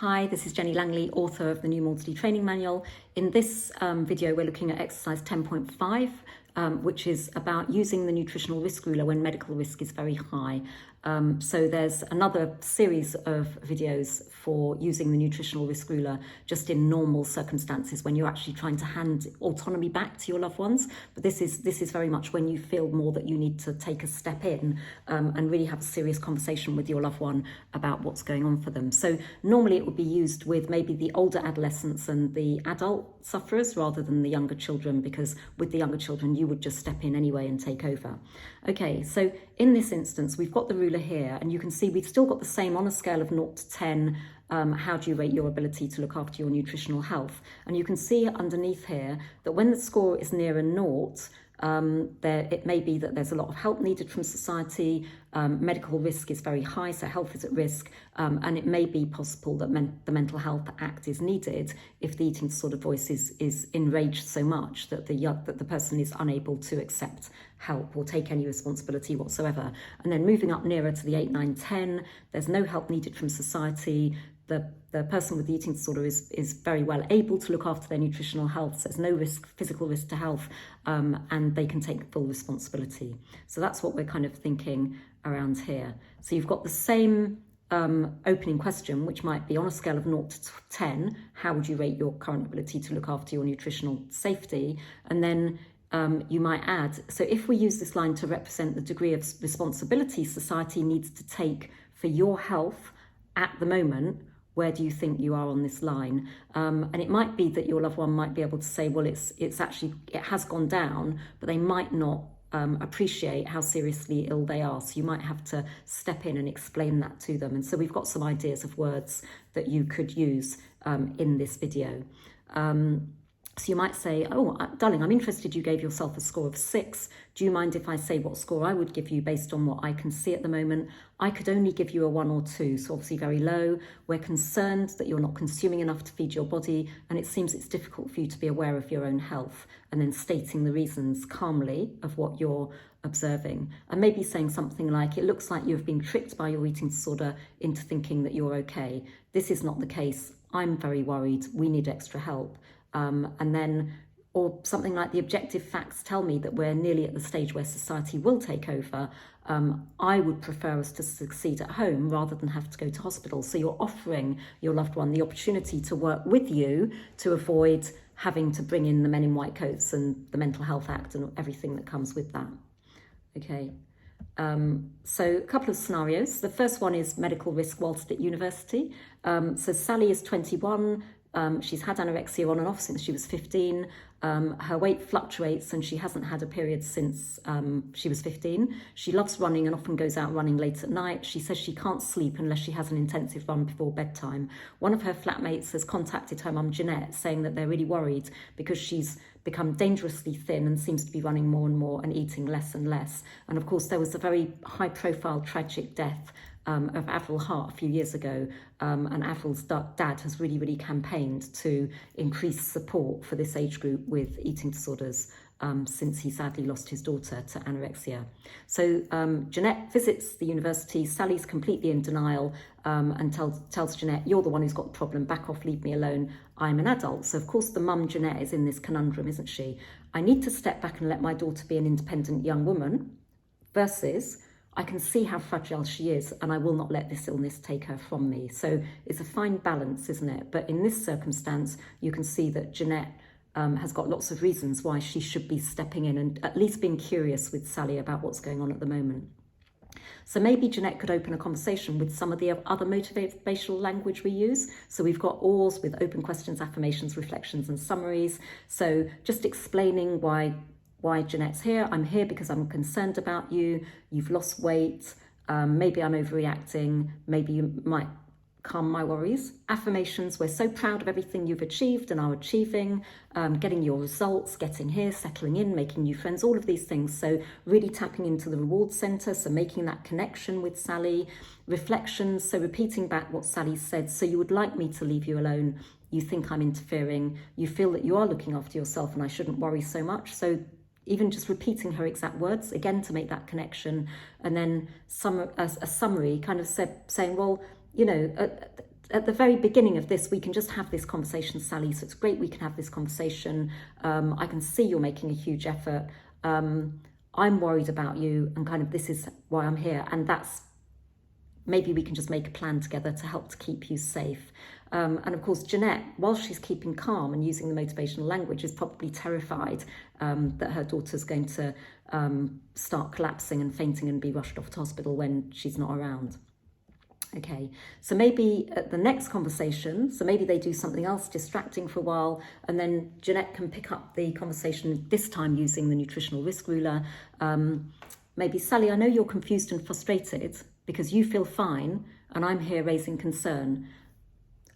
Hi, this is Jenny Langley, author of the new Maudsley Training Manual. In this video, we're looking at exercise 10.5, which is about using the Nutritional Risk Ruler when medical risk is very high. So there's another series of videos for using the Nutritional Risk Ruler just in normal circumstances when you're actually trying to hand autonomy back to your loved ones. But this is very much when you feel more that you need to take a step in and really have a serious conversation with your loved one about what's going on for them. So normally it would be used with maybe the older adolescents and the adult sufferers rather than the younger children, because with the younger children you would just step in anyway and take over. Okay, so in this instance we've got the ruler here, and you can see we've still got the same on a scale of 0 to 10. How do you rate your ability to look after your nutritional health? And you can see underneath here that when the score is near a 0, it may be that there's a lot of help needed from society, medical risk is very high, so health is at risk, and it may be possible that the Mental Health Act is needed if the eating disorder voice is enraged so much that the person is unable to accept help or take any responsibility whatsoever. And then moving up nearer to the 8, 9, 10, there's no help needed from society. The person with the eating disorder is very well able to look after their nutritional health, so there's no physical risk to health, and they can take full responsibility. So that's what we're kind of thinking around here. So you've got the same opening question, which might be on a scale of 0 to 10, how would you rate your current ability to look after your nutritional safety? And then you might add, so if we use this line to represent the degree of responsibility society needs to take for your health at the moment, where do you think you are on this line? And it might be that your loved one might be able to say, well, it has gone down, but they might not appreciate how seriously ill they are. So you might have to step in and explain that to them. And so we've got some ideas of words that you could use in this video. So you might say, oh, darling, I'm interested you gave yourself a score of 6. Do you mind if I say what score I would give you based on what I can see at the moment? I could only give you a 1 or 2, so obviously very low. We're concerned that you're not consuming enough to feed your body, and it seems it's difficult for you to be aware of your own health, and then stating the reasons calmly of what you're observing. And maybe saying something like, it looks like you've been tricked by your eating disorder into thinking that you're okay. This is not the case. I'm very worried. We need extra help. And then, or something like, the objective facts tell me that we're nearly at the stage where society will take over. I would prefer us to succeed at home rather than have to go to hospital. So you're offering your loved one the opportunity to work with you to avoid having to bring in the men in white coats and the Mental Health Act and everything that comes with that. Okay. So a couple of scenarios. The first one is medical risk whilst at university. So Sally is 21. She's had anorexia on and off since she was 15. Her weight fluctuates and she hasn't had a period since she was 15. She loves running and often goes out running late at night. She says she can't sleep unless she has an intensive run before bedtime. One of her flatmates has contacted her mum Jeanette saying that they're really worried because she's become dangerously thin and seems to be running more and more and eating less and less. And of course there was a very high profile tragic death of Avril Hart a few years ago, and Avril's dad has really campaigned to increase support for this age group with eating disorders since he sadly lost his daughter to anorexia. So Jeanette visits the university. Sally's completely in denial and tells Jeanette, you're the one who's got the problem, back off, leave me alone, I'm an adult. So of course the mum Jeanette is in this conundrum, isn't she? I need to step back and let my daughter be an independent young woman, versus I can see how fragile she is and I will not let this illness take her from me. So it's a fine balance, isn't it? But in this circumstance, you can see that Jeanette has got lots of reasons why she should be stepping in and at least being curious with Sally about what's going on at the moment. So maybe Jeanette could open a conversation with some of the other motivational language we use. So we've got ORs with open questions, affirmations, reflections and summaries. So just explaining why Jeanette's here. I'm here because I'm concerned about you. You've lost weight. Maybe I'm overreacting. Maybe you might calm my worries. Affirmations, we're so proud of everything you've achieved and are achieving, getting your results, getting here, settling in, making new friends, all of these things. So really tapping into the reward center, so making that connection with Sally. Reflections, so repeating back what Sally said. So you would like me to leave you alone. You think I'm interfering. You feel that you are looking after yourself and I shouldn't worry so much. So even just repeating her exact words, again, to make that connection. And then a summary kind of saying, well, you know, at the very beginning of this, we can just have this conversation, Sally. So it's great we can have this conversation. I can see you're making a huge effort. I'm worried about you, and kind of this is why I'm here. And that's, maybe we can just make a plan together to help to keep you safe. And of course, Jeanette, while she's keeping calm and using the motivational language, is probably terrified that her daughter's going to start collapsing and fainting and be rushed off to hospital when she's not around. Okay, so maybe at the next conversation, so maybe they do something else distracting for a while, and then Jeanette can pick up the conversation, this time using the Nutritional Risk Ruler. Maybe, Sally, I know you're confused and frustrated because you feel fine and I'm here raising concern.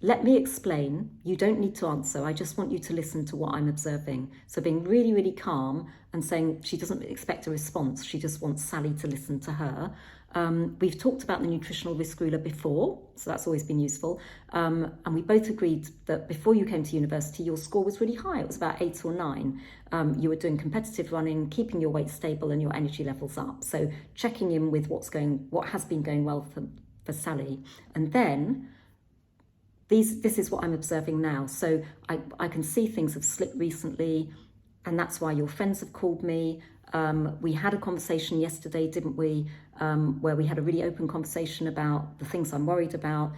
Let me explain. You don't need to answer. I just want you to listen to what I'm observing. So being really, really calm and saying she doesn't expect a response. She just wants Sally to listen to her. We've talked about the Nutritional Risk Ruler before, so that's always been useful. And we both agreed that before you came to university, your score was really high. It was about 8 or 9. You were doing competitive running, keeping your weight stable and your energy levels up. So checking in with what has been going well for Sally. And then this is what I'm observing now. So I can see things have slipped recently, and that's why your friends have called me. We had a conversation yesterday, didn't we, where we had a really open conversation about the things I'm worried about.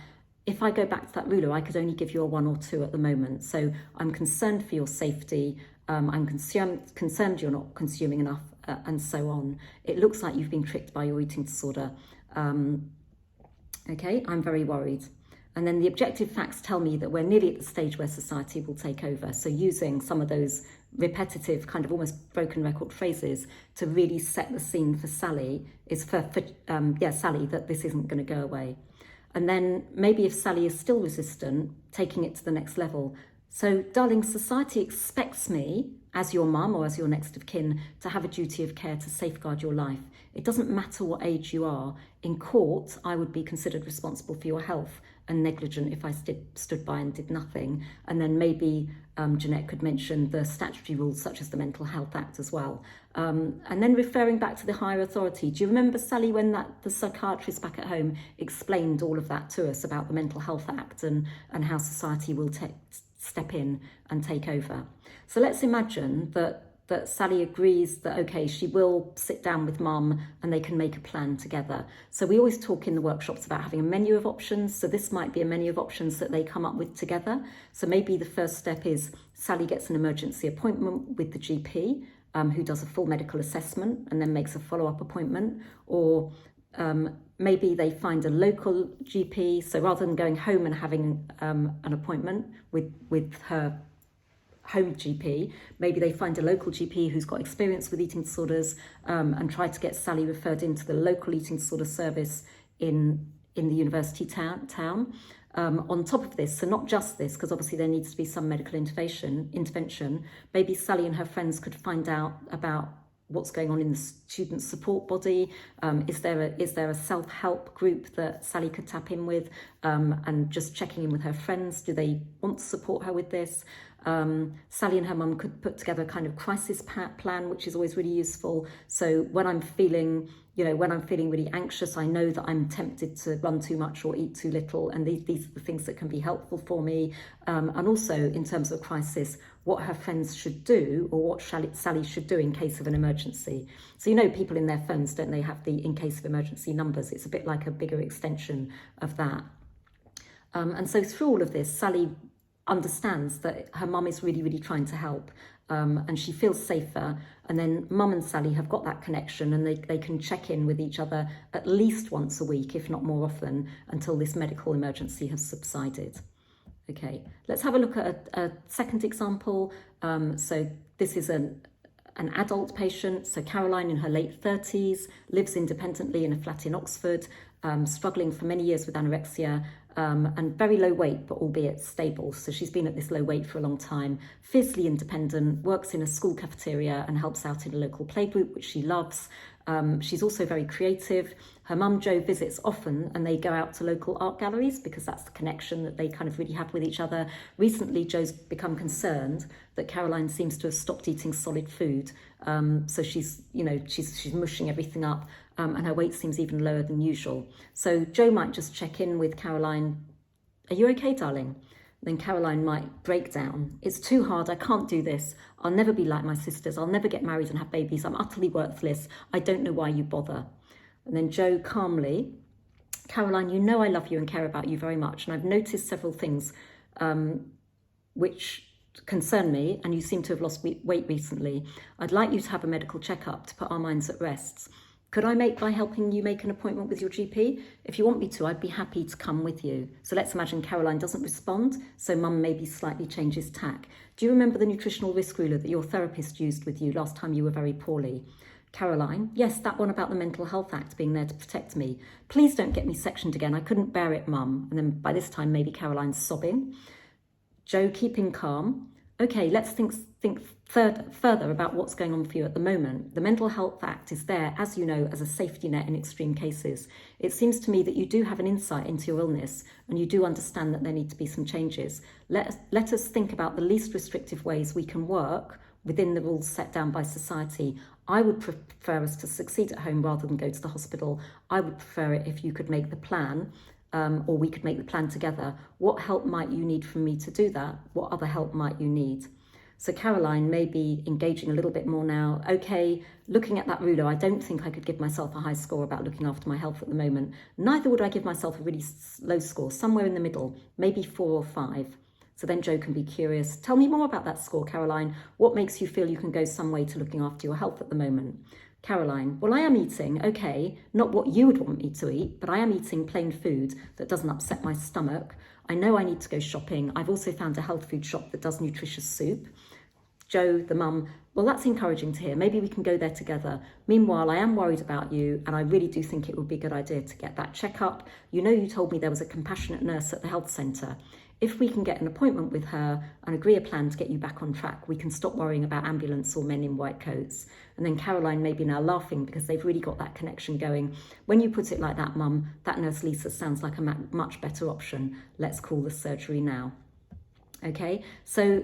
If I go back to that ruler, I could only give you a 1 or 2 at the moment. So I'm concerned for your safety. I'm concerned you're not consuming enough, and so on. It looks like you've been tricked by your eating disorder. Okay, I'm very worried. And then the objective facts tell me that we're nearly at the stage where society will take over. So using some of those repetitive, kind of almost broken record phrases to really set the scene for Sally, is for Sally, that this isn't going to go away. And then maybe if Sally is still resistant, taking it to the next level. So, darling, society expects me, as your mum or as your next of kin, to have a duty of care to safeguard your life. It doesn't matter what age you are. In court, I would be considered responsible for your health and negligent if I stood by and did nothing. And then maybe Jeanette could mention the statutory rules such as the Mental Health Act as well. And then referring back to the higher authority, do you remember, Sally, when the psychiatrist back at home explained all of that to us about the Mental Health Act and how society will step in and take over? So let's imagine that Sally agrees that, okay, she will sit down with mum and they can make a plan together. So we always talk in the workshops about having a menu of options. So this might be a menu of options that they come up with together. So maybe the first step is Sally gets an emergency appointment with the GP, who does a full medical assessment and then makes a follow-up appointment. Or maybe they find a local GP. So rather than going home and having an appointment with her home GP, maybe they find a local GP who's got experience with eating disorders, and try to get Sally referred into the local eating disorder service in the university town. On top of this, so not just this, because obviously there needs to be some medical intervention, maybe Sally and her friends could find out about what's going on in the student support body. Is there a self-help group that Sally could tap in with, and just checking in with her friends? Do they want to support her with this? Sally and her mum could put together a kind of crisis plan, which is always really useful. So when I'm feeling really anxious, I know that I'm tempted to run too much or eat too little, and these are the things that can be helpful for me. And also, in terms of a crisis, what her friends should do, or what Sally should do in case of an emergency. So people in their phones, don't they, have the in case of emergency numbers? It's a bit like a bigger extension of that. And so through all of this, Sally understands that her mum is really, really trying to help, and she feels safer. And then mum and Sally have got that connection, and they can check in with each other at least once a week, if not more often, until this medical emergency has subsided. Okay, let's have a look at a second example. So this is an adult patient. So Caroline, in her late 30s, lives independently in a flat in Oxford, struggling for many years with anorexia, and very low weight, but albeit stable. So she's been at this low weight for a long time, fiercely independent, works in a school cafeteria and helps out in a local playgroup, which she loves. She's also very creative. Her mum, Jo, visits often, and they go out to local art galleries because that's the connection that they kind of really have with each other. Recently, Jo's become concerned that Caroline seems to have stopped eating solid food. So she's mushing everything up, and her weight seems even lower than usual. So Jo might just check in with Caroline Are you okay, darling? Then Caroline might break down. It's too hard. I can't do this. I'll never be like my sisters. I'll never get married and have babies. I'm utterly worthless. I don't know why you bother. And then Joe calmly, Caroline, you know I love you and care about you very much. And I've noticed several things which concern me, and you seem to have lost weight recently. I'd like you to have a medical checkup to put our minds at rest. Could I by helping you make an appointment with your GP? If you want me to, I'd be happy to come with you. So let's imagine Caroline doesn't respond, so mum maybe slightly changes tack. Do you remember the nutritional risk ruler that your therapist used with you last time you were very poorly? Caroline, yes, that one about the Mental Health Act being there to protect me. Please don't get me sectioned again. I couldn't bear it, mum. And then by this time, maybe Caroline's sobbing. Joe keeping calm. Okay, let's think further about what's going on for you at the moment. The Mental Health Act is there, as you know, as a safety net in extreme cases. It seems to me that you do have an insight into your illness and you do understand that there need to be some changes. Let us think about the least restrictive ways we can work within the rules set down by society. I would prefer us to succeed at home rather than go to the hospital. I would prefer it if you could make the plan, or we could make the plan together. What help might you need from me to do that? What other help might you need? So Caroline may be engaging a little bit more now. Okay, looking at that ruler, I don't think I could give myself a high score about looking after my health at the moment. Neither would I give myself a really low score, somewhere in the middle, maybe 4 or 5. So then Joe can be curious. Tell me more about that score, Caroline. What makes you feel you can go some way to looking after your health at the moment? Caroline, well, I am eating, okay, not what you would want me to eat, but I am eating plain food that doesn't upset my stomach. I know I need to go shopping. I've also found a health food shop that does nutritious soup. Joe, the mum, well, that's encouraging to hear. Maybe we can go there together. Meanwhile, I am worried about you, and I really do think it would be a good idea to get that checkup. You know, you told me there was a compassionate nurse at the health centre. If we can get an appointment with her and agree a plan to get you back on track, we can stop worrying about ambulance or men in white coats. And then Caroline may be now laughing because they've really got that connection going. When you put it like that, mum, that nurse Lisa sounds like a much better option. Let's call the surgery now. Okay, so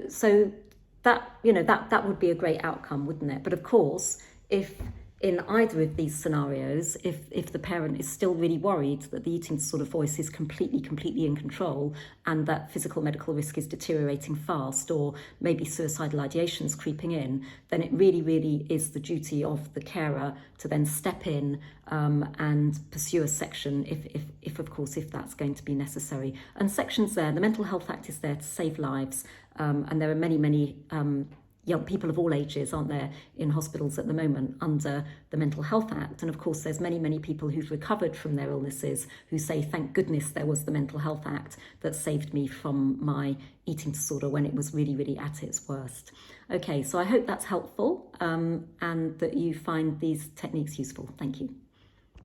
that, you know, that would be a great outcome, wouldn't it? But of course, if in either of these scenarios, if the parent is still really worried that the eating disorder voice is completely in control and that physical medical risk is deteriorating fast, or maybe suicidal ideations creeping in, then it really is the duty of the carer to then step in and pursue a section if of course that's going to be necessary. And sections there, the Mental Health Act is there to save lives, and there are many young people of all ages, aren't there, in hospitals at the moment under the Mental Health Act. And of course, there's many people who've recovered from their illnesses who say, thank goodness there was the Mental Health Act that saved me from my eating disorder when it was really at its worst. Okay, so I hope that's helpful and that you find these techniques useful. Thank you.